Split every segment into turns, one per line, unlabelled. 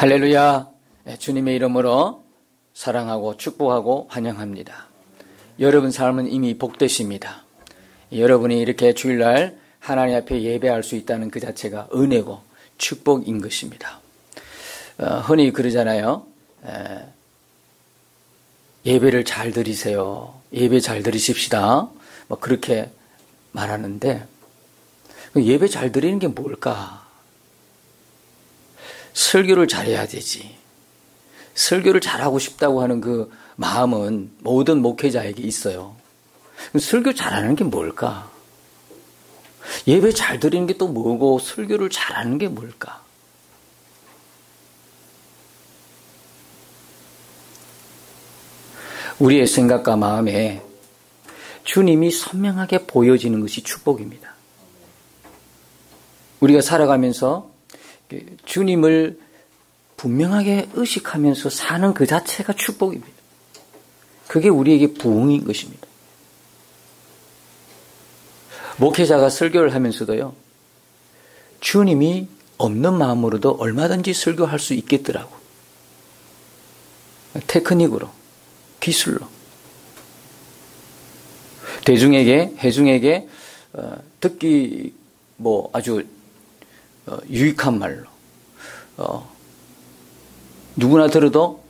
할렐루야. 주님의 이름으로 사랑하고 축복하고 환영합니다. 여러분 삶은 이미 복되십니다. 여러분이 이렇게 주일날 하나님 앞에 예배할 수 있다는 그 자체가 은혜고 축복인 것입니다. 흔히 그러잖아요. 예배를 잘 드리세요. 예배 잘 드리십시다. 그렇게 말하는데 예배 잘 드리는 게 뭘까? 설교를 잘해야 되지. 설교를 잘하고 싶다고 하는 그 마음은 모든 목회자에게 있어요. 설교 잘하는 게 뭘까? 예배 잘 드리는 게 또 뭐고 설교를 잘하는 게 뭘까? 우리의 생각과 마음에 주님이 선명하게 보여지는 것이 축복입니다. 우리가 살아가면서 주님을 분명하게 의식하면서 사는 그 자체가 축복입니다. 그게 우리에게 부흥인 것입니다. 목회자가 설교를 하면서도요, 주님이 없는 마음으로도 얼마든지 설교할 수 있겠더라고. 테크닉으로, 기술로. 회중에게 듣기 아주 유익한 말로 누구나 들어도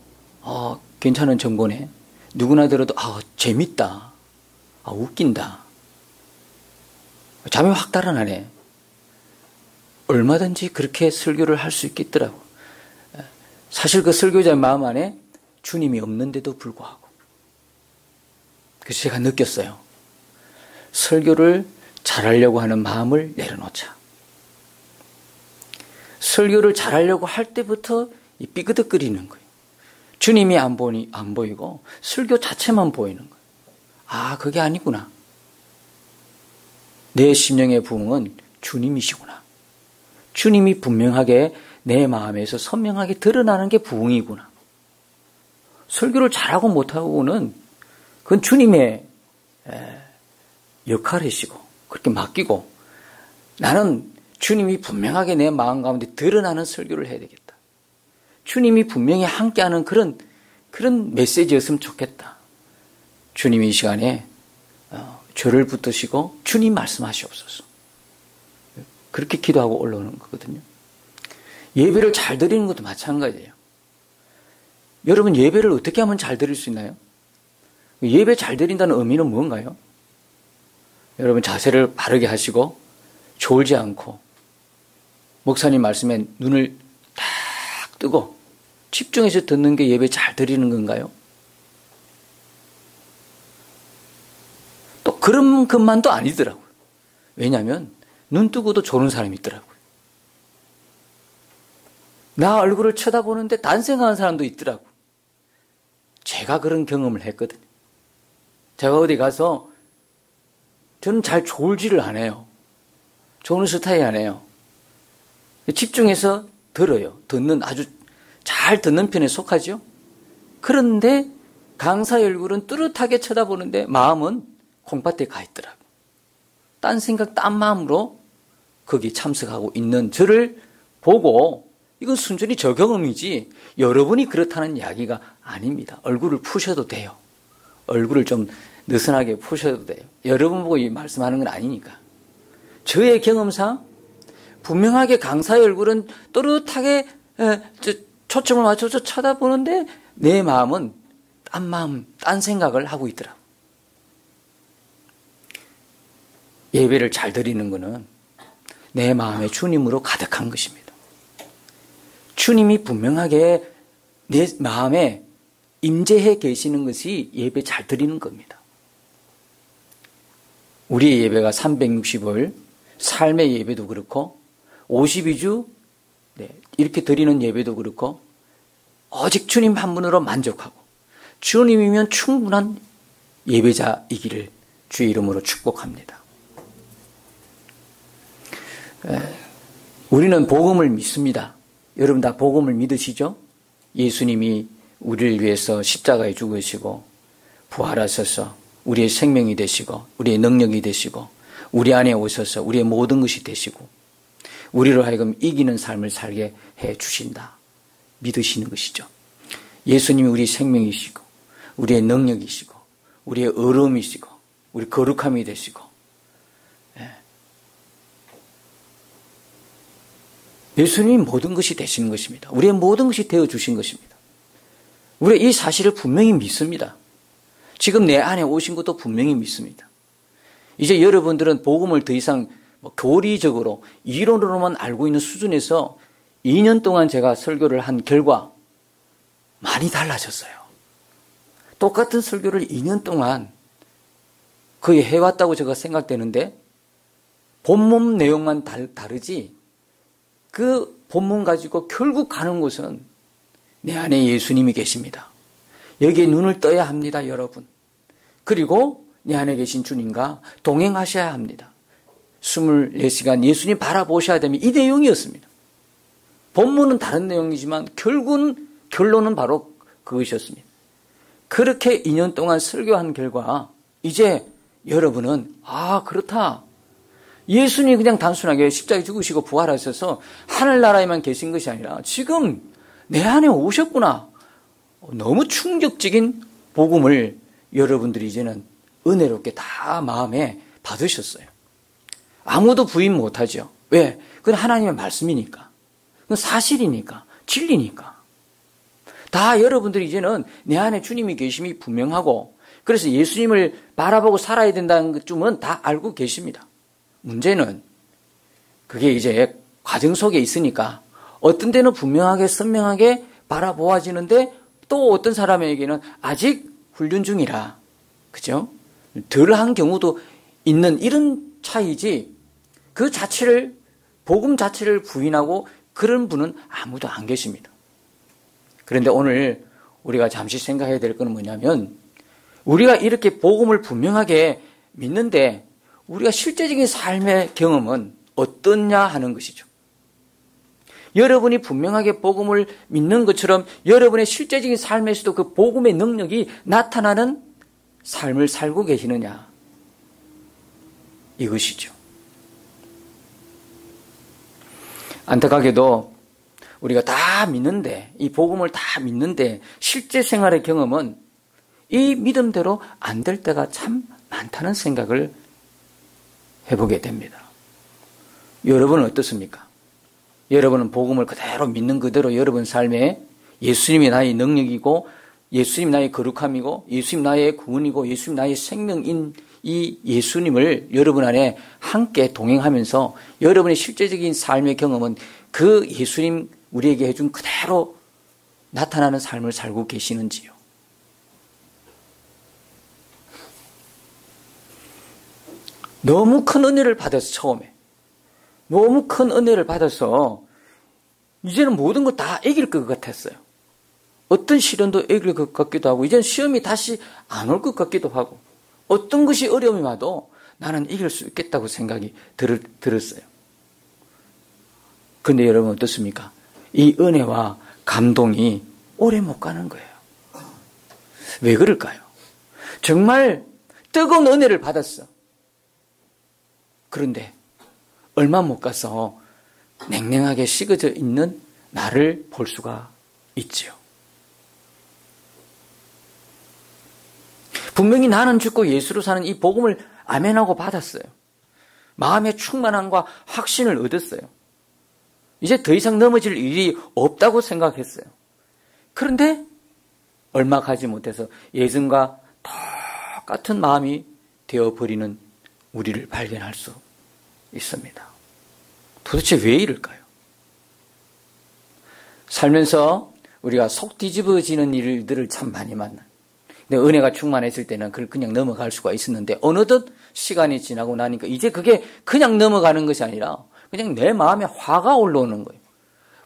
괜찮은 정보네. 누구나 들어도 재밌다. 웃긴다. 잠이 확 달아나네. 얼마든지 그렇게 설교를 할 수 있겠더라고. 사실 그 설교자의 마음 안에 주님이 없는데도 불구하고. 그래서 제가 느꼈어요. 설교를 잘하려고 하는 마음을 내려놓자. 설교를 잘하려고 할 때부터 삐그덕거리는 거예요. 주님이 안 보이고 설교 자체만 보이는 거예요. 그게 아니구나. 내 심령의 부흥은 주님이시구나. 주님이 분명하게 내 마음에서 선명하게 드러나는 게 부흥이구나. 설교를 잘하고 못하고는 그건 주님의 역할이시고 그렇게 맡기고 나는 주님이 분명하게 내 마음 가운데 드러나는 설교를 해야 되겠다. 주님이 분명히 함께하는 그런 메시지였으면 좋겠다. 주님이 이 시간에 죄를 붙드시고 주님 말씀하시옵소서. 그렇게 기도하고 올라오는 거거든요. 예배를 잘 드리는 것도 마찬가지예요. 여러분 예배를 어떻게 하면 잘 드릴 수 있나요? 예배 잘 드린다는 의미는 뭔가요? 여러분 자세를 바르게 하시고 졸지 않고 목사님 말씀에 눈을 딱 뜨고 집중해서 듣는 게 예배 잘 드리는 건가요? 또 그런 것만도 아니더라고요. 왜냐하면 눈 뜨고도 조는 사람이 있더라고요. 나 얼굴을 쳐다보는데 단생각하는 사람도 있더라고요. 제가 그런 경험을 했거든요. 제가 어디 가서 저는 잘 졸지를 않아요. 조는 스타일이 아니에요. 집중해서 들어요. 아주 잘 듣는 편에 속하죠. 그런데 강사의 얼굴은 뚜렷하게 쳐다보는데 마음은 콩밭에 가 있더라고요. 딴 생각, 딴 마음으로 거기 참석하고 있는 저를 보고 이건 순전히 저 경험이지 여러분이 그렇다는 이야기가 아닙니다. 얼굴을 푸셔도 돼요. 얼굴을 좀 느슨하게 푸셔도 돼요. 여러분 보고 이 말씀하는 건 아니니까. 저의 경험상 분명하게 강사의 얼굴은 또렷하게 초점을 맞춰서 쳐다보는데 내 마음은 딴 생각을 하고 있더라고요. 예배를 잘 드리는 것은 내 마음에 주님으로 가득한 것입니다. 주님이 분명하게 내 마음에 임재해 계시는 것이 예배 잘 드리는 겁니다. 우리의 예배가 360일 삶의 예배도 그렇고 52주 이렇게 드리는 예배도 그렇고 오직 주님 한 분으로 만족하고 주님이면 충분한 예배자이기를 주의 이름으로 축복합니다. 우리는 복음을 믿습니다. 여러분 다 복음을 믿으시죠? 예수님이 우리를 위해서 십자가에 죽으시고 부활하셔서 우리의 생명이 되시고 우리의 능력이 되시고 우리 안에 오셔서 우리의 모든 것이 되시고 우리로 하여금 이기는 삶을 살게 해 주신다. 믿으시는 것이죠. 예수님이 우리 생명이시고 우리의 능력이시고 우리의 의로움이시고 우리 거룩함이 되시고 예수님이 모든 것이 되시는 것입니다. 우리의 모든 것이 되어주신 것입니다. 우리 이 사실을 분명히 믿습니다. 지금 내 안에 오신 것도 분명히 믿습니다. 이제 여러분들은 복음을 더 이상 교리적으로 이론으로만 알고 있는 수준에서 2년 동안 제가 설교를 한 결과 많이 달라졌어요. 똑같은 설교를 2년 동안 거의 해왔다고 제가 생각되는데 본문 내용만 다르지 그 본문 가지고 결국 가는 곳은 내 안에 예수님이 계십니다. 여기에 눈을 떠야 합니다, 여러분. 그리고 내 안에 계신 주님과 동행하셔야 합니다. 24시간 예수님 바라보셔야 됩니다. 이 내용이었습니다. 본문은 다른 내용이지만 결론은 바로 그것이었습니다. 그렇게 2년 동안 설교한 결과 이제 여러분은 그렇다. 예수님이 그냥 단순하게 십자가에 죽으시고 부활하셔서 하늘나라에만 계신 것이 아니라 지금 내 안에 오셨구나. 너무 충격적인 복음을 여러분들이 이제는 은혜롭게 다 마음에 받으셨어요. 아무도 부인 못하죠. 왜? 그건 하나님의 말씀이니까. 그건 사실이니까. 진리니까. 다 여러분들이 이제는 내 안에 주님이 계심이 분명하고 그래서 예수님을 바라보고 살아야 된다는 것쯤은 다 알고 계십니다. 문제는 그게 이제 과정 속에 있으니까 어떤 데는 분명하게 선명하게 바라보아지는데 또 어떤 사람에게는 아직 훈련 중이라 그죠? 덜한 경우도 있는 이런 차이지 그 자체를 복음 자체를 부인하고 그런 분은 아무도 안 계십니다. 그런데 오늘 우리가 잠시 생각해야 될 것은 뭐냐면 우리가 이렇게 복음을 분명하게 믿는데 우리가 실제적인 삶의 경험은 어떠냐 하는 것이죠. 여러분이 분명하게 복음을 믿는 것처럼 여러분의 실제적인 삶에서도 그 복음의 능력이 나타나는 삶을 살고 계시느냐 이것이죠. 안타깝게도 우리가 다 믿는데 이 복음을 다 믿는데 실제 생활의 경험은 이 믿음대로 안 될 때가 참 많다는 생각을 해보게 됩니다. 여러분은 어떻습니까? 여러분은 복음을 그대로 믿는 그대로 여러분 삶에 예수님이 나의 능력이고 예수님 나의 거룩함이고 예수님 나의 구원이고 예수님 나의 생명인 이 예수님을 여러분 안에 함께 동행하면서 여러분의 실제적인 삶의 경험은 그 예수님 우리에게 해준 그대로 나타나는 삶을 살고 계시는지요? 너무 큰 은혜를 받아서 처음에 너무 큰 은혜를 받아서 이제는 모든 거 다 이길 것 같았어요. 어떤 시련도 이길 것 같기도 하고 이제는 시험이 다시 안 올 것 같기도 하고 어떤 것이 어려움이 와도 나는 이길 수 있겠다고 생각이 들었어요. 그런데 여러분 어떻습니까? 이 은혜와 감동이 오래 못 가는 거예요. 왜 그럴까요? 정말 뜨거운 은혜를 받았어. 그런데 얼마 못 가서 냉랭하게 식어져 있는 나를 볼 수가 있지요. 분명히 나는 죽고 예수로 사는 이 복음을 아멘하고 받았어요. 마음의 충만함과 확신을 얻었어요. 이제 더 이상 넘어질 일이 없다고 생각했어요. 그런데 얼마 가지 못해서 예전과 똑같은 마음이 되어버리는 우리를 발견할 수 있습니다. 도대체 왜 이럴까요? 살면서 우리가 속 뒤집어지는 일들을 참 많이 만나요. 근데 은혜가 충만했을 때는 그걸 그냥 넘어갈 수가 있었는데 어느덧 시간이 지나고 나니까 이제 그게 그냥 넘어가는 것이 아니라 그냥 내 마음에 화가 올라오는 거예요.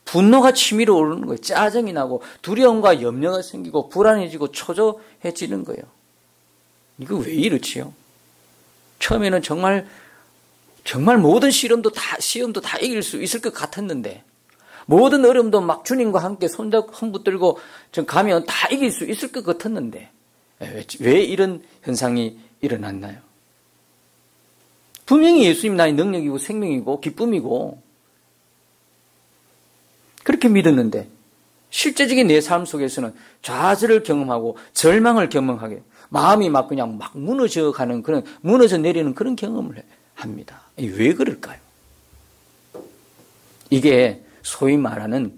분노가 치밀어 오르는 거예요. 짜증이 나고 두려움과 염려가 생기고 불안해지고 초조해지는 거예요. 이거 왜 이렇지요? 처음에는 정말 모든 시험도 다 이길 수 있을 것 같았는데 모든 어려움도 막 주님과 함께 손 붙들고 가면 다 이길 수 있을 것 같았는데 왜 이런 현상이 일어났나요? 분명히 예수님 나의 능력이고 생명이고 기쁨이고 그렇게 믿었는데 실제적인 내 삶 속에서는 좌절을 경험하고 절망을 경험하게 마음이 막 그냥 막 무너져 가는 그런 무너져 내리는 그런 경험을 합니다. 왜 그럴까요? 이게 소위 말하는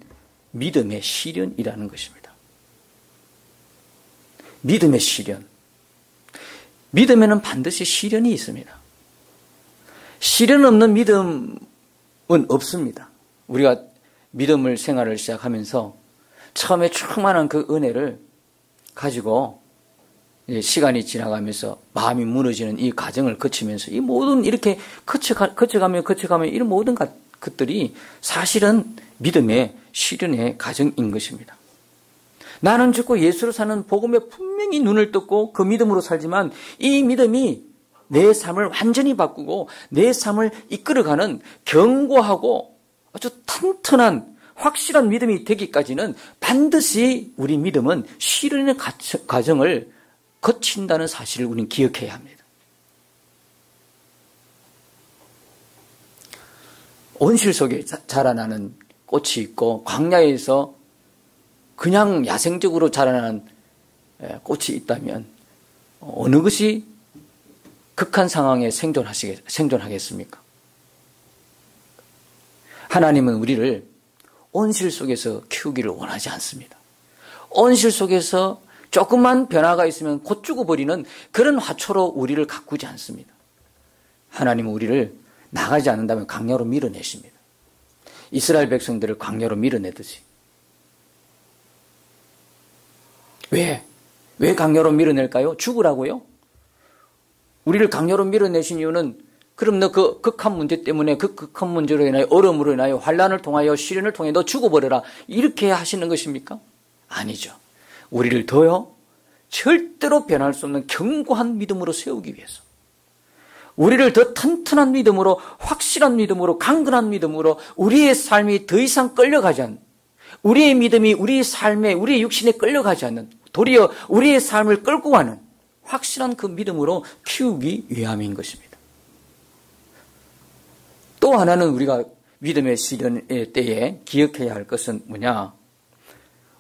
믿음의 시련이라는 것입니다. 믿음의 시련. 믿음에는 반드시 시련이 있습니다. 시련 없는 믿음은 없습니다. 우리가 믿음을 생활을 시작하면서 처음에 충만한 그 은혜를 가지고 시간이 지나가면서 마음이 무너지는 이 과정을 거치면서 이 모든 이렇게 거쳐가면 이런 모든 것들이 사실은 믿음의 시련의 과정인 것입니다. 나는 죽고 예수로 사는 복음에 분명히 눈을 떴고 그 믿음으로 살지만 이 믿음이 내 삶을 완전히 바꾸고 내 삶을 이끌어가는 견고하고 아주 튼튼한 확실한 믿음이 되기까지는 반드시 우리 믿음은 시련의 과정을 거친다는 사실을 우리는 기억해야 합니다. 온실 속에 자라나는 꽃이 있고 광야에서 그냥 야생적으로 자라나는 꽃이 있다면 어느 것이 극한 상황에 생존하겠습니까? 하나님은 우리를 온실 속에서 키우기를 원하지 않습니다. 온실 속에서 조금만 변화가 있으면 곧 죽어버리는 그런 화초로 우리를 가꾸지 않습니다. 하나님은 우리를 나가지 않는다면 광야로 밀어내십니다. 이스라엘 백성들을 광야로 밀어내듯이. 왜 광야로 밀어낼까요? 죽으라고요? 우리를 광야로 밀어내신 이유는 그럼 너 그 극한 문제 때문에 그 극한 문제로 인하여 어려움으로 인하여 환난을 통하여 시련을 통해 너 죽어버려라 이렇게 하시는 것입니까? 아니죠. 우리를 더요 절대로 변할 수 없는 견고한 믿음으로 세우기 위해서 우리를 더 튼튼한 믿음으로 확실한 믿음으로 강건한 믿음으로 우리의 삶이 더 이상 끌려가지 않는 우리의 믿음이 우리의 삶에 우리의 육신에 끌려가지 않는 도리어 우리의 삶을 끌고 가는 확실한 그 믿음으로 키우기 위함인 것입니다. 또 하나는 우리가 믿음의 시련의 때에 기억해야 할 것은 뭐냐?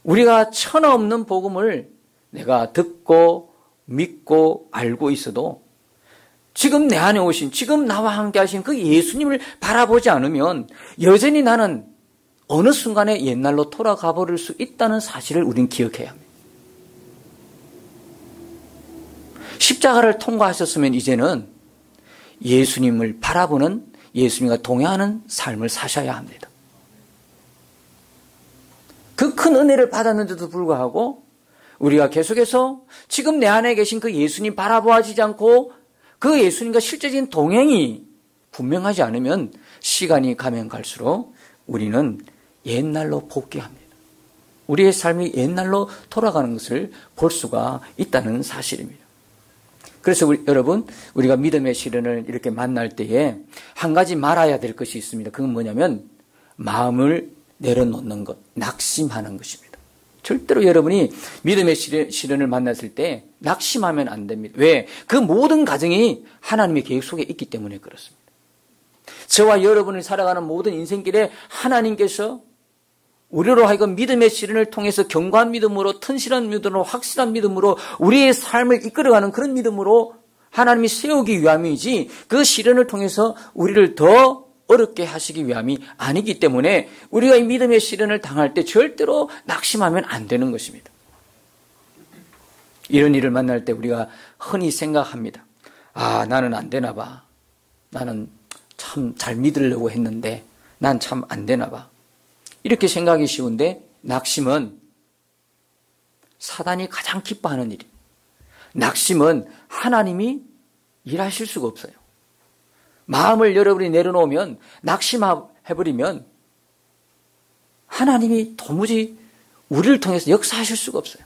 우리가 천하 없는 복음을 내가 듣고 믿고 알고 있어도 지금 내 안에 오신 지금 나와 함께 하신 그 예수님을 바라보지 않으면 여전히 나는 어느 순간에 옛날로 돌아가 버릴 수 있다는 사실을 우리는 기억해야 합니다. 십자가를 통과하셨으면 이제는 예수님을 바라보는 예수님과 동행하는 삶을 사셔야 합니다. 그 큰 은혜를 받았는데도 불구하고 우리가 계속해서 지금 내 안에 계신 그 예수님 바라보아지지 않고 그 예수님과 실제적인 동행이 분명하지 않으면 시간이 가면 갈수록 우리는 옛날로 복귀합니다. 우리의 삶이 옛날로 돌아가는 것을 볼 수가 있다는 사실입니다. 그래서 여러분 우리가 믿음의 시련을 이렇게 만날 때에 한 가지 말아야 될 것이 있습니다. 그건 뭐냐면 마음을 내려놓는 것, 낙심하는 것입니다. 절대로 여러분이 믿음의 시련을 만났을 때 낙심하면 안 됩니다. 왜? 그 모든 과정이 하나님의 계획 속에 있기 때문에 그렇습니다. 저와 여러분이 살아가는 모든 인생길에 하나님께서 우리로 하여금 믿음의 시련을 통해서 견고한 믿음으로 튼실한 믿음으로 확실한 믿음으로 우리의 삶을 이끌어가는 그런 믿음으로 하나님이 세우기 위함이지 그 시련을 통해서 우리를 더 어렵게 하시기 위함이 아니기 때문에 우리가 이 믿음의 시련을 당할 때 절대로 낙심하면 안 되는 것입니다. 이런 일을 만날 때 우리가 흔히 생각합니다. 아, 나는 안 되나 봐. 나는 참 잘 믿으려고 했는데 난 참 안 되나 봐. 이렇게 생각하기 쉬운데 낙심은 사단이 가장 기뻐하는 일이에요. 낙심은 하나님이 일하실 수가 없어요. 마음을 여러분이 내려놓으면 낙심해버리면 하나님이 도무지 우리를 통해서 역사하실 수가 없어요.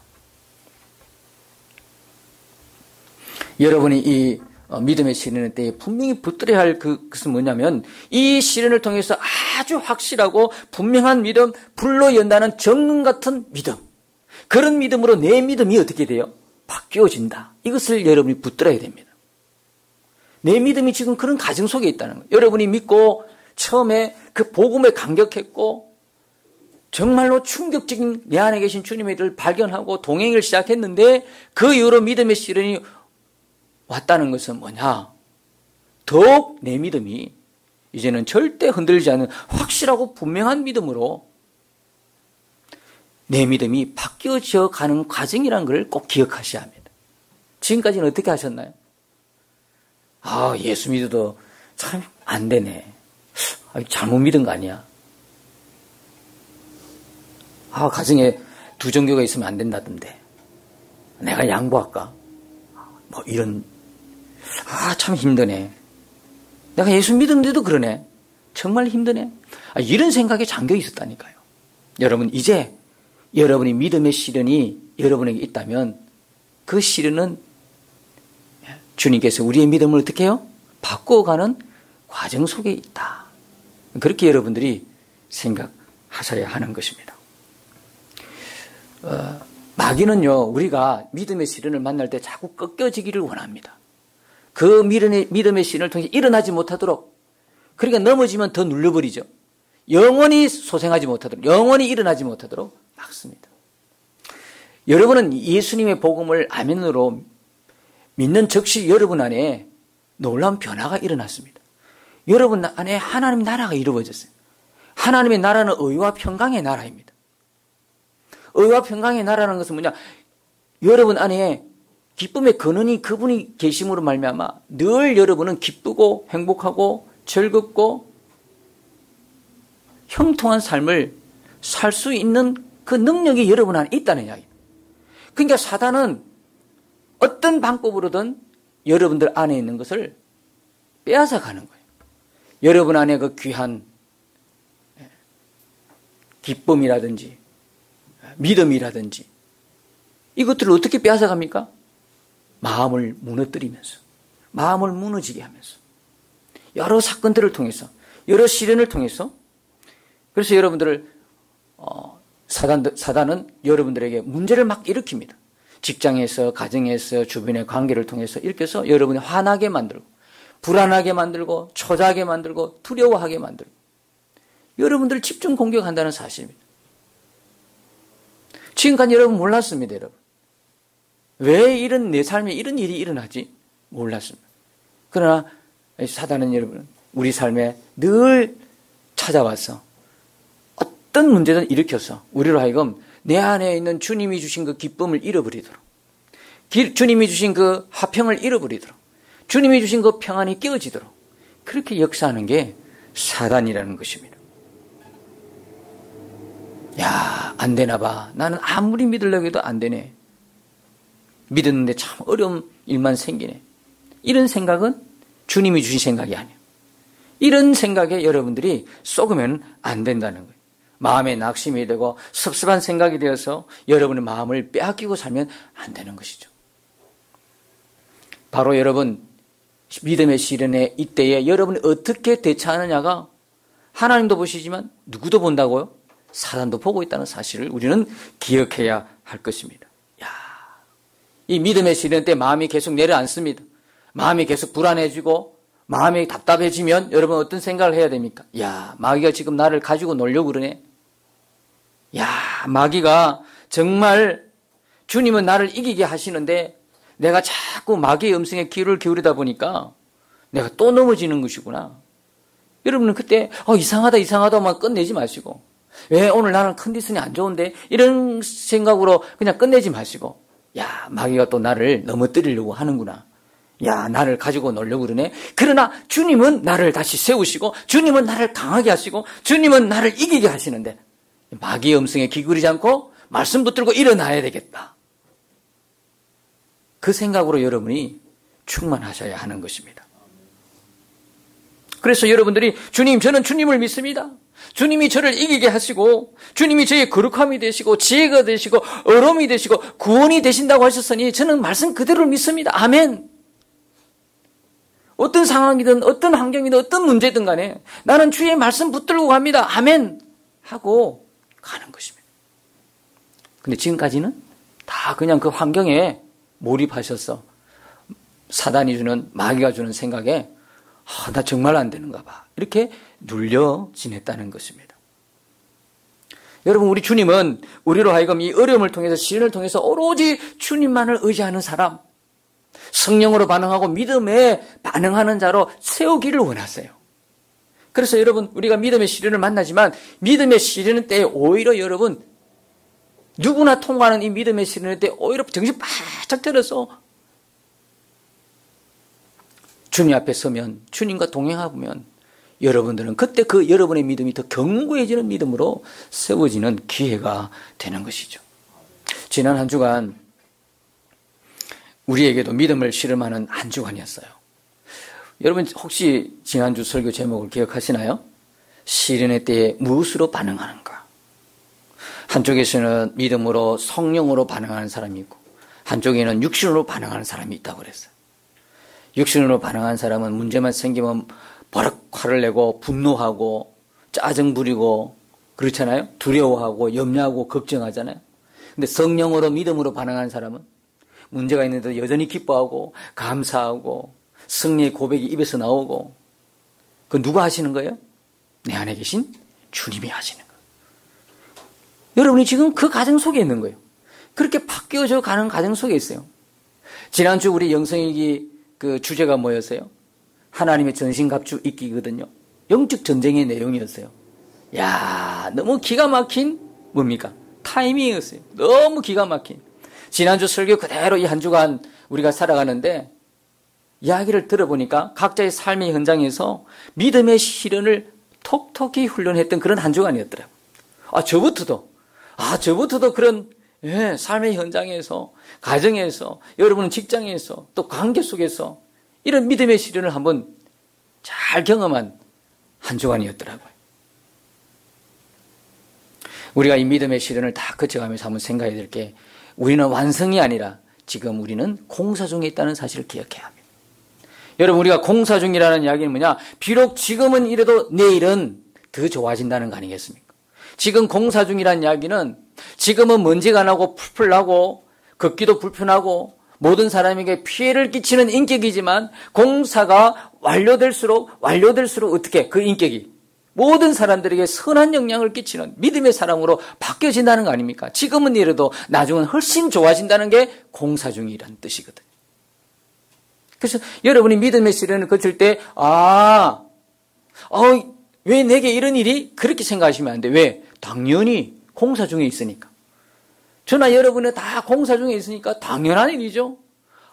여러분이 이 믿음의 시련의 때에 분명히 붙들어야 할 그것은 뭐냐면 이 시련을 통해서 아주 확실하고 분명한 믿음, 불로 연다는 정금 같은 믿음, 그런 믿음으로 내 믿음이 어떻게 돼요? 바뀌어진다. 이것을 여러분이 붙들어야 됩니다. 내 믿음이 지금 그런 가정 속에 있다는 거예요. 여러분이 믿고 처음에 그 복음에 감격했고 정말로 충격적인 내 안에 계신 주님의 일을 발견하고 동행을 시작했는데 그 이후로 믿음의 시련이 왔다는 것은 뭐냐? 더욱 내 믿음이 이제는 절대 흔들리지 않는 확실하고 분명한 믿음으로 내 믿음이 바뀌어져 가는 과정이라는 걸 꼭 기억하셔야 합니다. 지금까지는 어떻게 하셨나요? 예수 믿어도 참 안 되네. 잘못 믿은 거 아니야? 가정에 두 종교가 있으면 안 된다던데. 내가 양보할까? 이런, 참 힘드네. 내가 예수 믿었는데도 그러네. 정말 힘드네. 이런 생각에 잠겨 있었다니까요. 여러분, 이제 여러분이 믿음의 시련이 여러분에게 있다면 그 시련은 주님께서 우리의 믿음을 어떻게 해요? 바꿔가는 과정 속에 있다. 그렇게 여러분들이 생각하셔야 하는 것입니다. 마귀는요, 우리가 믿음의 시련을 만날 때 자꾸 꺾여지기를 원합니다. 그 믿음의 시련을 통해 일어나지 못하도록, 그러니까 넘어지면 더 눌러버리죠. 영원히 소생하지 못하도록, 영원히 일어나지 못하도록 막습니다. 여러분은 예수님의 복음을 아멘으로 믿는 즉시 여러분 안에 놀라운 변화가 일어났습니다. 여러분 안에 하나님의 나라가 이루어졌어요. 하나님의 나라는 의와 평강의 나라입니다. 의와 평강의 나라는 것은 뭐냐? 여러분 안에 기쁨의 근원이 그분이 계심으로 말미암아 늘 여러분은 기쁘고 행복하고 즐겁고 형통한 삶을 살 수 있는 그 능력이 여러분 안에 있다는 이야기입니다. 그러니까 사단은 어떤 방법으로든 여러분들 안에 있는 것을 빼앗아 가는 거예요. 여러분 안에 그 귀한 기쁨이라든지 믿음이라든지 이것들을 어떻게 빼앗아 갑니까? 마음을 무너뜨리면서, 마음을 무너지게 하면서, 여러 사건들을 통해서, 여러 시련을 통해서. 그래서 여러분들을 사단은 여러분들에게 문제를 막 일으킵니다. 직장에서, 가정에서, 주변의 관계를 통해서 일으켜서 여러분이 화나게 만들고, 불안하게 만들고, 초조하게 만들고, 두려워하게 만들고, 여러분들을 집중 공격한다는 사실입니다. 지금까지 여러분 몰랐습니다, 여러분. 왜 내 삶에 이런 일이 일어나지? 몰랐습니다. 그러나 사단은 여러분, 우리 삶에 늘 찾아와서 어떤 문제든 일으켜서 우리로 하여금 내 안에 있는 주님이 주신 그 기쁨을 잃어버리도록, 주님이 주신 그 화평을 잃어버리도록, 주님이 주신 그 평안이 깨어지도록 그렇게 역사하는 게 사단이라는 것입니다. 야, 안 되나 봐. 나는 아무리 믿으려고 해도 안 되네. 믿었는데 참 어려운 일만 생기네. 이런 생각은 주님이 주신 생각이 아니에요. 이런 생각에 여러분들이 쏘으면 안 된다는 거예요. 마음에 낙심이 되고 섭섭한 생각이 되어서 여러분의 마음을 빼앗기고 살면 안 되는 것이죠. 바로 여러분 믿음의 시련의 이때에 여러분이 어떻게 대처하느냐가 하나님도 보시지만 누구도 본다고요? 사단도 보고 있다는 사실을 우리는 기억해야 할 것입니다. 이 믿음의 시련 때 마음이 계속 내려앉습니다. 마음이 계속 불안해지고 마음이 답답해지면 여러분 어떤 생각을 해야 됩니까? 마귀가 지금 나를 가지고 놀려고 그러네. 마귀가 정말 주님은 나를 이기게 하시는데 내가 자꾸 마귀의 음성에 귀를 기울이다 보니까 내가 또 넘어지는 것이구나. 여러분은 그때 이상하다만 끝내지 마시고, 왜 오늘 나는 컨디션이 안 좋은데 이런 생각으로 그냥 끝내지 마시고, 마귀가 또 나를 넘어뜨리려고 하는구나. 나를 가지고 놀려고 그러네. 그러나 주님은 나를 다시 세우시고, 주님은 나를 강하게 하시고, 주님은 나를 이기게 하시는데 마귀의 음성에 기울이지 않고 말씀 붙들고 일어나야 되겠다. 그 생각으로 여러분이 충만하셔야 하는 것입니다. 그래서 여러분들이 주님, 저는 주님을 믿습니다. 주님이 저를 이기게 하시고 주님이 저의 거룩함이 되시고 지혜가 되시고 어려움이 되시고 구원이 되신다고 하셨으니 저는 말씀 그대로 믿습니다. 아멘. 어떤 상황이든 어떤 환경이든 어떤 문제든 간에 나는 주의 말씀 붙들고 갑니다. 아멘 하고 가는 것입니다. 근데 지금까지는 다 그냥 그 환경에 몰입하셔서 사단이 주는, 마귀가 주는 생각에 나 정말 안 되는가 봐, 이렇게 눌려 지냈다는 것입니다. 여러분, 우리 주님은 우리로 하여금 이 어려움을 통해서, 시련을 통해서 오로지 주님만을 의지하는 사람, 성령으로 반응하고 믿음에 반응하는 자로 세우기를 원하세요. 그래서 여러분, 우리가 믿음의 시련을 만나지만 믿음의 시련 때에 오히려 여러분, 누구나 통과하는 이 믿음의 시련 때 오히려 정신 바짝 차려서 주님 앞에 서면, 주님과 동행하면 여러분들은 그때 그 여러분의 믿음이 더 견고해지는 믿음으로 세워지는 기회가 되는 것이죠. 지난 한 주간 우리에게도 믿음을 실험하는 한 주간이었어요. 여러분 혹시 지난주 설교 제목을 기억하시나요? 시련의 때에 무엇으로 반응하는가? 한쪽에서는 믿음으로 성령으로 반응하는 사람이 있고 한쪽에는 육신으로 반응하는 사람이 있다고 그랬어요. 육신으로 반응하는 사람은 문제만 생기면 버럭 화를 내고 분노하고 짜증 부리고 그렇잖아요. 두려워하고 염려하고 걱정하잖아요. 근데 성령으로 믿음으로 반응하는 사람은 문제가 있는데도 여전히 기뻐하고 감사하고 승리의 고백이 입에서 나오고 그건 누가 하시는 거예요? 내 안에 계신 주님이 하시는 거예요. 여러분이 지금 그 가정 속에 있는 거예요. 그렇게 바뀌어져 가는 가정 속에 있어요. 지난주 우리 영성일기 그 주제가 뭐였어요? 하나님의 전신갑주 입기거든요. 영적 전쟁의 내용이었어요. 야, 너무 기가 막힌 뭡니까? 타이밍이었어요. 너무 기가 막힌. 지난주 설교 그대로 이 한 주간 우리가 살아가는데 이야기를 들어보니까 각자의 삶의 현장에서 믿음의 시련을 톡톡히 훈련했던 그런 한 주간이었더라고요. 저부터도 그런 삶의 현장에서, 가정에서, 여러분은 직장에서, 또 관계 속에서 이런 믿음의 시련을 한번 잘 경험한 한 주간이었더라고요. 우리가 이 믿음의 시련을 다 거쳐가면서 한번 생각해야 될 게 우리는 완성이 아니라 지금 우리는 공사 중에 있다는 사실을 기억해야 합니다. 여러분, 우리가 공사 중이라는 이야기는 뭐냐? 비록 지금은 이래도 내일은 더 좋아진다는 거 아니겠습니까? 지금 공사 중이라는 이야기는 지금은 먼지가 나고 풀풀 나고 걷기도 불편하고 모든 사람에게 피해를 끼치는 인격이지만 공사가 완료될수록 어떻게 그 인격이 모든 사람들에게 선한 영향을 끼치는 믿음의 사람으로 바뀌어진다는 거 아닙니까? 지금은 이래도 나중은 훨씬 좋아진다는 게 공사 중이라는 뜻이거든요. 그래서 여러분이 믿음의 시련을 거칠 때 왜 내게 이런 일이? 그렇게 생각하시면 안 돼. 왜? 당연히 공사 중에 있으니까. 저나 여러분은 다 공사 중에 있으니까 당연한 일이죠.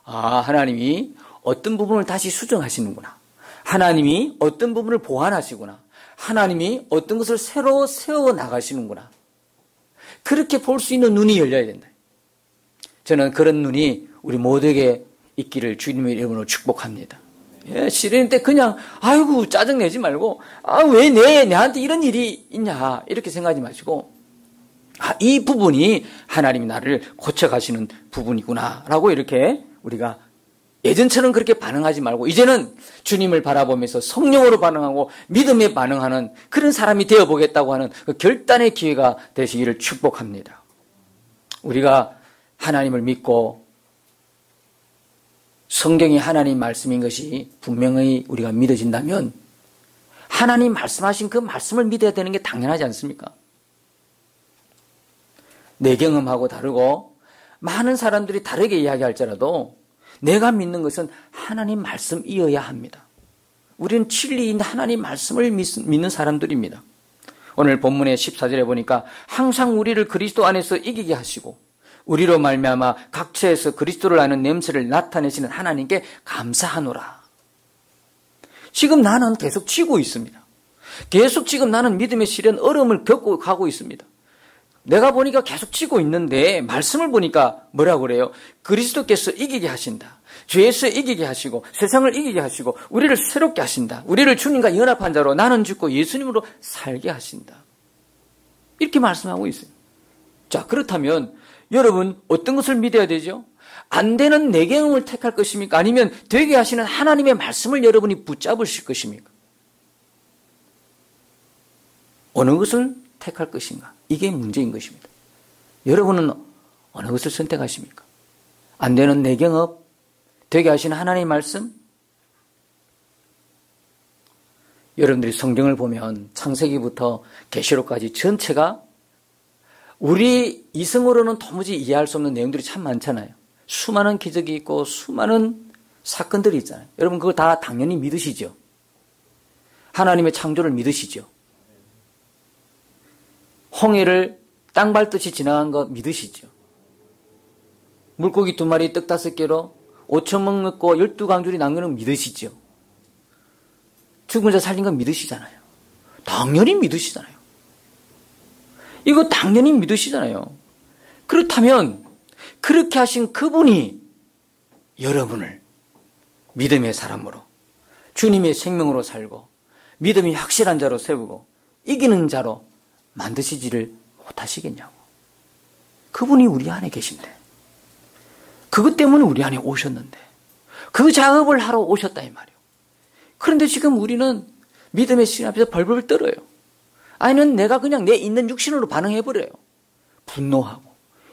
하나님이 어떤 부분을 다시 수정하시는구나. 하나님이 어떤 부분을 보완하시구나. 하나님이 어떤 것을 새로 세워 나가시는구나. 그렇게 볼 수 있는 눈이 열려야 된다. 저는 그런 눈이 우리 모두에게 있기를 주님의 이름으로 축복합니다. 시련 때 그냥 짜증내지 말고 왜 내한테 이런 일이 있냐 이렇게 생각하지 마시고 이 부분이 하나님이 나를 고쳐가시는 부분이구나 라고 이렇게 우리가 예전처럼 그렇게 반응하지 말고 이제는 주님을 바라보면서 성령으로 반응하고 믿음에 반응하는 그런 사람이 되어보겠다고 하는 그 결단의 기회가 되시기를 축복합니다. 우리가 하나님을 믿고 성경이 하나님 말씀인 것이 분명히 우리가 믿어진다면 하나님 말씀하신 그 말씀을 믿어야 되는 게 당연하지 않습니까? 내 경험하고 다르고 많은 사람들이 다르게 이야기할지라도 내가 믿는 것은 하나님 말씀이어야 합니다. 우리는 진리인 하나님 말씀을 믿는 사람들입니다. 오늘 본문의 14절에 보니까 항상 우리를 그리스도 안에서 이기게 하시고 우리로 말미암아 각처에서 그리스도를 아는 냄새를 나타내시는 하나님께 감사하노라. 지금 나는 계속 지고 있습니다. 계속 지금 나는 믿음의 시련 어려움을 겪고 가고 있습니다. 내가 보니까 계속 지고 있는데 말씀을 보니까 뭐라고 그래요? 그리스도께서 이기게 하신다. 죄에서 이기게 하시고 세상을 이기게 하시고 우리를 새롭게 하신다. 우리를 주님과 연합한 자로 나는 죽고 예수님으로 살게 하신다. 이렇게 말씀하고 있어요. 자, 그렇다면 여러분 어떤 것을 믿어야 되죠? 안 되는 내 경험을 택할 것입니까? 아니면 되게 하시는 하나님의 말씀을 여러분이 붙잡으실 것입니까? 어느 것을 택할 것인가? 이게 문제인 것입니다. 여러분은 어느 것을 선택하십니까? 안 되는 내 경험, 되게 하시는 하나님의 말씀? 여러분들이 성경을 보면 창세기부터 계시록까지 전체가 우리 이성으로는 도무지 이해할 수 없는 내용들이 참 많잖아요. 수많은 기적이 있고 수많은 사건들이 있잖아요. 여러분 그거 다 당연히 믿으시죠? 하나님의 창조를 믿으시죠? 홍해를 땅 밟듯이 지나간 거 믿으시죠? 물고기 2마리 떡 5개로 5,000명 먹고 12강줄이 난 거는 믿으시죠? 죽은 자 살린 건 믿으시잖아요. 당연히 믿으시잖아요. 이거 당연히 믿으시잖아요. 그렇다면 그렇게 하신 그분이 여러분을 믿음의 사람으로 주님의 생명으로 살고 믿음이 확실한 자로 세우고 이기는 자로 만드시지를 못하시겠냐고. 그분이 우리 안에 계신데 그것 때문에 우리 안에 오셨는데 그 작업을 하러 오셨다 이 말이에요. 그런데 지금 우리는 믿음의 신 앞에서 벌벌 떨어요. 아니면 내가 그냥 내 있는 육신으로 반응해버려요. 분노하고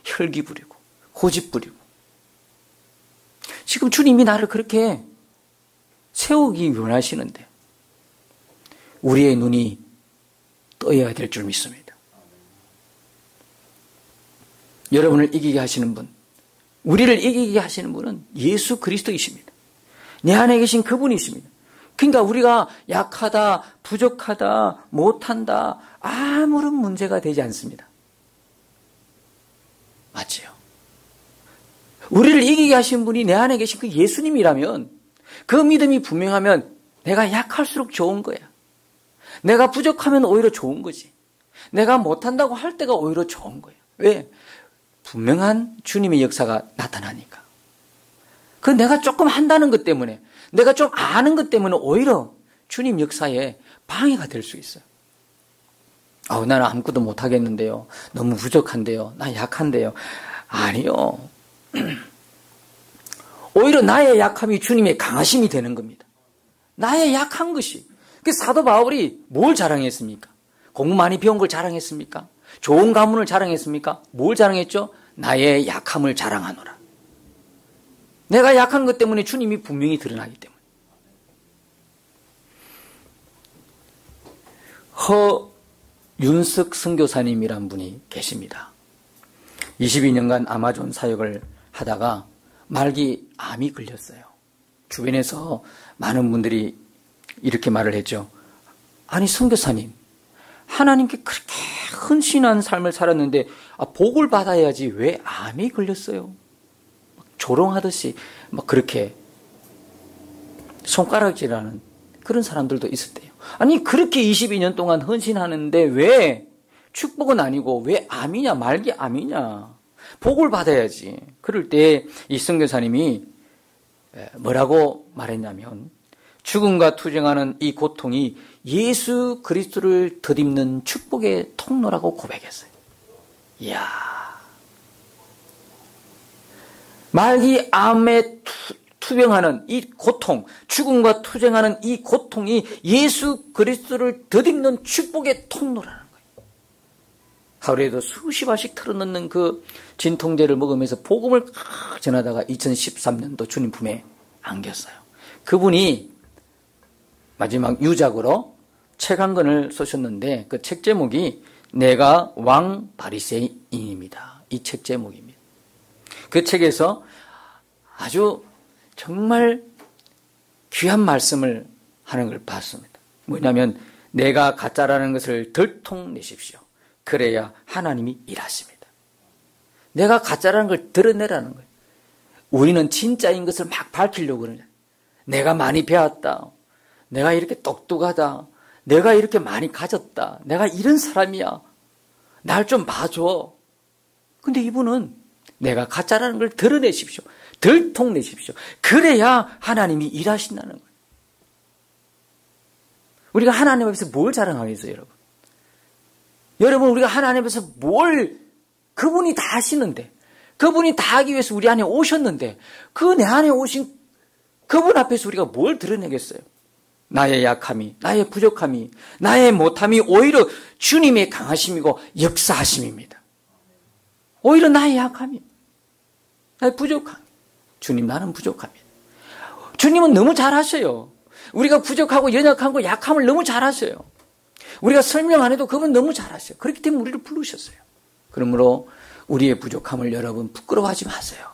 혈기 부리고 고집 부리고. 지금 주님이 나를 그렇게 세우기 원하시는데 우리의 눈이 떠야 될 줄 믿습니다. 여러분을 이기게 하시는 분, 우리를 이기게 하시는 분은 예수 그리스도이십니다. 내 안에 계신 그분이십니다. 그러니까 우리가 약하다, 부족하다, 못한다 아무런 문제가 되지 않습니다. 맞지요? 우리를 이기게 하신 분이 내 안에 계신 그 예수님이라면 그 믿음이 분명하면 내가 약할수록 좋은 거야. 내가 부족하면 오히려 좋은 거지. 내가 못한다고 할 때가 오히려 좋은 거야. 왜? 분명한 주님의 역사가 나타나니까. 그 내가 조금 한다는 것 때문에 내가 좀 아는 것 때문에 오히려 주님 역사에 방해가 될 수 있어요. 나는 아무것도 못하겠는데요. 너무 부족한데요. 나 약한데요. 아니요. 오히려 나의 약함이 주님의 강하심이 되는 겁니다. 나의 약한 것이. 그 사도 바울이 뭘 자랑했습니까? 공부 많이 배운 걸 자랑했습니까? 좋은 가문을 자랑했습니까? 뭘 자랑했죠? 나의 약함을 자랑하노라. 내가 약한 것 때문에 주님이 분명히 드러나기 때문에. 허윤석 선교사님이란 분이 계십니다. 22년간 아마존 사역을 하다가 말기 암이 걸렸어요. 주변에서 많은 분들이 이렇게 말을 했죠. 아니 선교사님, 하나님께 그렇게 헌신한 삶을 살았는데 복을 받아야지 왜 암이 걸렸어요? 조롱하듯이 막 그렇게 손가락질하는 그런 사람들도 있었대요. 아니 그렇게 22년 동안 헌신하는데 왜 축복은 아니고 왜 암이냐, 말기 암이냐, 복을 받아야지. 그럴 때 이 선교사님이 뭐라고 말했냐면 죽음과 투쟁하는 이 고통이 예수 그리스도를 덧입는 축복의 통로라고 고백했어요. 이야, 말기 암에 투병하는 이 고통, 죽음과 투쟁하는 이 고통이 예수 그리스도를 덧입는 축복의 통로라는 거예요. 하루에도 수십 알씩 털어넣는 그 진통제를 먹으면서 복음을 전하다가 2013년도 주님 품에 안겼어요. 그분이 마지막 유작으로 책 한 권을 쓰셨는데 그 책 제목이 내가 왕 바리새인입니다. 이 책 제목입니다. 그 책에서 아주 정말 귀한 말씀을 하는 걸 봤습니다. 뭐냐면 내가 가짜라는 것을 들통내십시오. 그래야 하나님이 일하십니다. 내가 가짜라는 걸 드러내라는 거예요. 우리는 진짜인 것을 막 밝히려고 그러냐. 내가 많이 배웠다. 내가 이렇게 똑똑하다. 내가 이렇게 많이 가졌다. 내가 이런 사람이야. 날 좀 봐줘. 근데 이분은 내가 가짜라는 걸 드러내십시오. 들통내십시오. 그래야 하나님이 일하신다는 거예요. 우리가 하나님 앞에서 뭘 자랑하겠어요, 여러분? 여러분, 우리가 하나님 앞에서 그분이 다 하시는데, 그분이 다 하기 위해서 우리 안에 오셨는데, 그 내 안에 오신 그분 앞에서 우리가 뭘 드러내겠어요? 나의 약함이, 나의 부족함이, 나의 못함이 오히려 주님의 강하심이고 역사하심입니다. 오히려 나의 약함이, 나의 부족함. 주님, 나는 부족합니다. 주님은 너무 잘하셔요. 우리가 부족하고 연약하고 약함을 너무 잘하셔요. 우리가 설명 안 해도 그분 너무 잘하셔요. 그렇기 때문에 우리를 부르셨어요. 그러므로 우리의 부족함을 여러분 부끄러워하지 마세요.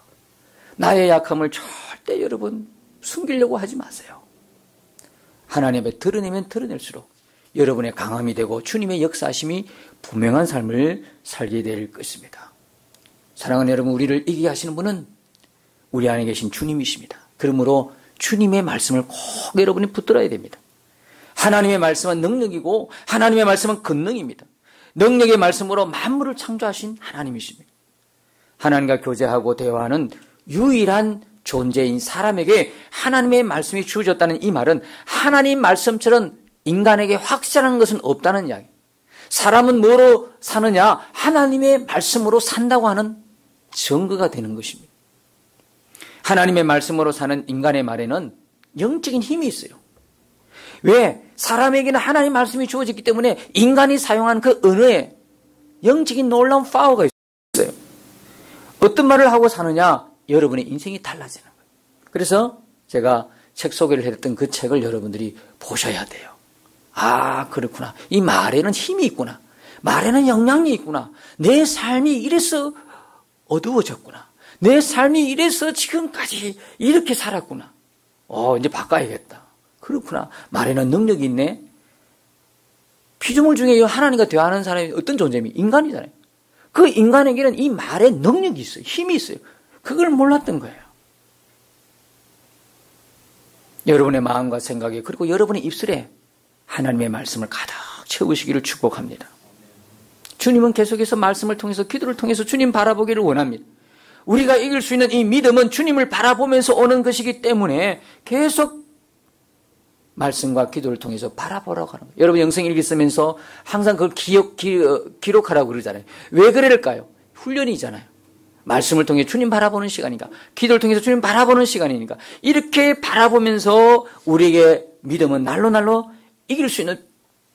나의 약함을 절대 여러분 숨기려고 하지 마세요. 하나님 앞에 드러내면 드러낼수록 여러분의 강함이 되고 주님의 역사하심이 분명한 삶을 살게 될 것입니다. 사랑하는 여러분, 우리를 이기게 하시는 분은 우리 안에 계신 주님이십니다. 그러므로 주님의 말씀을 꼭 여러분이 붙들어야 됩니다. 하나님의 말씀은 능력이고 하나님의 말씀은 권능입니다. 능력의 말씀으로 만물을 창조하신 하나님이십니다. 하나님과 교제하고 대화하는 유일한 존재인 사람에게 하나님의 말씀이 주어졌다는 이 말은 하나님 말씀처럼 인간에게 확실한 것은 없다는 이야기. 사람은 뭐로 사느냐? 하나님의 말씀으로 산다고 하는 증거가 되는 것입니다. 하나님의 말씀으로 사는 인간의 말에는 영적인 힘이 있어요. 왜? 사람에게는 하나님의 말씀이 주어졌기 때문에 인간이 사용한 그 언어에 영적인 놀라운 파워가 있어요. 어떤 말을 하고 사느냐? 여러분의 인생이 달라지는 거예요. 그래서 제가 책 소개를 했던 그 책을 여러분들이 보셔야 돼요. 아, 그렇구나. 이 말에는 힘이 있구나. 말에는 영향이 있구나. 내 삶이 이래서 어두워졌구나. 내 삶이 이래서 지금까지 이렇게 살았구나. 이제 바꿔야겠다. 그렇구나. 말에는 능력이 있네. 피조물 중에 하나님과 대화하는 사람이 어떤 존재입니까? 인간이잖아요. 그 인간에게는 이 말에 능력이 있어요. 힘이 있어요. 그걸 몰랐던 거예요. 여러분의 마음과 생각에 그리고 여러분의 입술에 하나님의 말씀을 가득 채우시기를 축복합니다. 주님은 계속해서 말씀을 통해서 기도를 통해서 주님 바라보기를 원합니다. 우리가 이길 수 있는 이 믿음은 주님을 바라보면서 오는 것이기 때문에 계속 말씀과 기도를 통해서 바라보라고 하는 거예요. 여러분 영성일기 쓰면서 항상 그걸 기록하라고 그러잖아요. 왜 그럴까요? 훈련이잖아요. 말씀을 통해 주님 바라보는 시간이니까, 기도를 통해서 주님 바라보는 시간이니까, 이렇게 바라보면서 우리에게 믿음은 날로 날로 이길 수 있는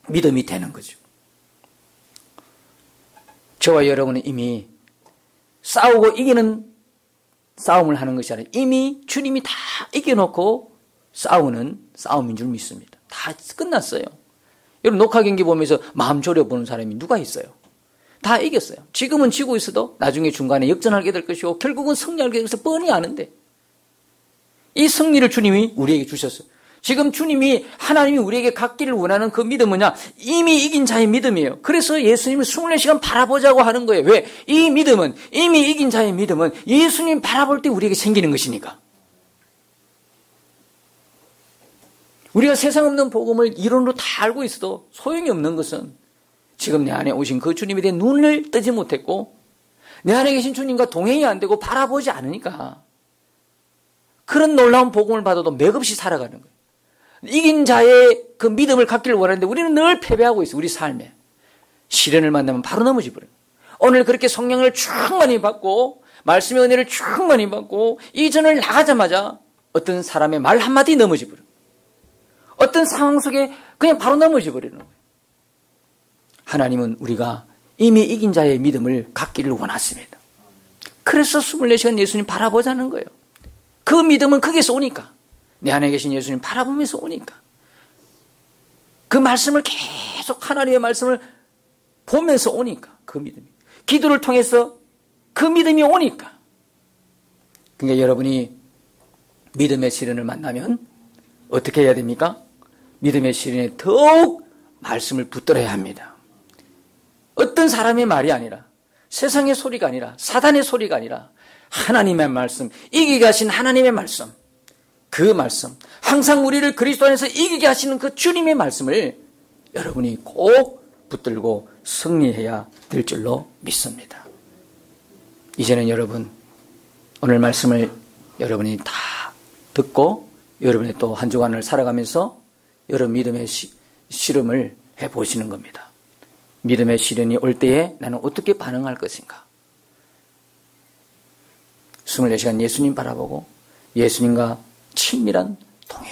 믿음이 되는 거죠. 저와 여러분은 이미 싸우고 이기는 싸움을 하는 것이 아니라 이미 주님이 다 이겨놓고 싸우는 싸움인 줄 믿습니다. 다 끝났어요. 여러분 녹화 경기 보면서 마음 졸여보는 사람이 누가 있어요? 다 이겼어요. 지금은 지고 있어도 나중에 중간에 역전하게 될 것이고 결국은 승리하게 될 것을 뻔히 아는데 이 승리를 주님이 우리에게 주셨어요. 지금 주님이 하나님이 우리에게 갖기를 원하는 그 믿음은 뭐냐? 이미 이긴 자의 믿음이에요. 그래서 예수님을 24시간 바라보자고 하는 거예요. 왜? 이 믿음은 이미 이긴 자의 믿음은 예수님 바라볼 때 우리에게 생기는 것이니까. 우리가 세상 없는 복음을 이론으로 다 알고 있어도 소용이 없는 것은 지금 내 안에 오신 그 주님에 대해 눈을 뜨지 못했고 내 안에 계신 주님과 동행이 안 되고 바라보지 않으니까 그런 놀라운 복음을 받아도 맥없이 살아가는 거예요. 이긴 자의 그 믿음을 갖기를 원하는데 우리는 늘 패배하고 있어요. 우리 삶에. 시련을 만나면 바로 넘어져 버려요. 오늘 그렇게 성령을 충만히 받고 말씀의 은혜를 충만히 받고 이전을 나가자마자 어떤 사람의 말 한마디 넘어져 버려요. 어떤 상황 속에 그냥 바로 넘어져 버리는 거예요. 하나님은 우리가 이미 이긴 자의 믿음을 갖기를 원하십니다. 그래서 24시간 예수님 바라보자는 거예요. 그 믿음은 거기서 오니까. 내 안에 계신 예수님 바라보면서 오니까. 그 말씀을 계속 하나님의 말씀을 보면서 오니까 그 믿음이. 기도를 통해서 그 믿음이 오니까. 그러니까 여러분이 믿음의 시련을 만나면 어떻게 해야 됩니까? 믿음의 시련에 더욱 말씀을 붙들어야 합니다. 어떤 사람의 말이 아니라 세상의 소리가 아니라 사단의 소리가 아니라 하나님의 말씀, 이기게 하신 하나님의 말씀, 그 말씀, 항상 우리를 그리스도 안에서 이기게 하시는 그 주님의 말씀을 여러분이 꼭 붙들고 승리해야 될 줄로 믿습니다. 이제는 여러분 오늘 말씀을 여러분이 다 듣고 여러분이 또 한 주간을 살아가면서 여러분 믿음의 실험을 해보시는 겁니다. 믿음의 시련이 올 때에 나는 어떻게 반응할 것인가? 24시간 예수님 바라보고 예수님과 친밀한 동행.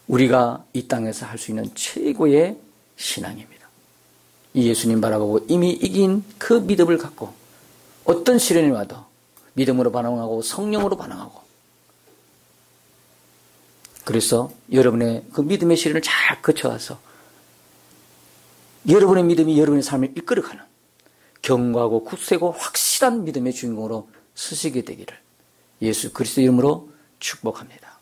우리가 이 땅에서 할 수 있는 최고의 신앙입니다. 이 예수님 바라보고 이미 이긴 그 믿음을 갖고 어떤 시련이 와도 믿음으로 반응하고 성령으로 반응하고 그래서 여러분의 그 믿음의 시련을 잘 거쳐가서 여러분의 믿음이 여러분의 삶을 이끌어가는 견고하고 굳세고 확실한 믿음의 주인공으로 서시게 되기를 예수 그리스도 이름으로 축복합니다.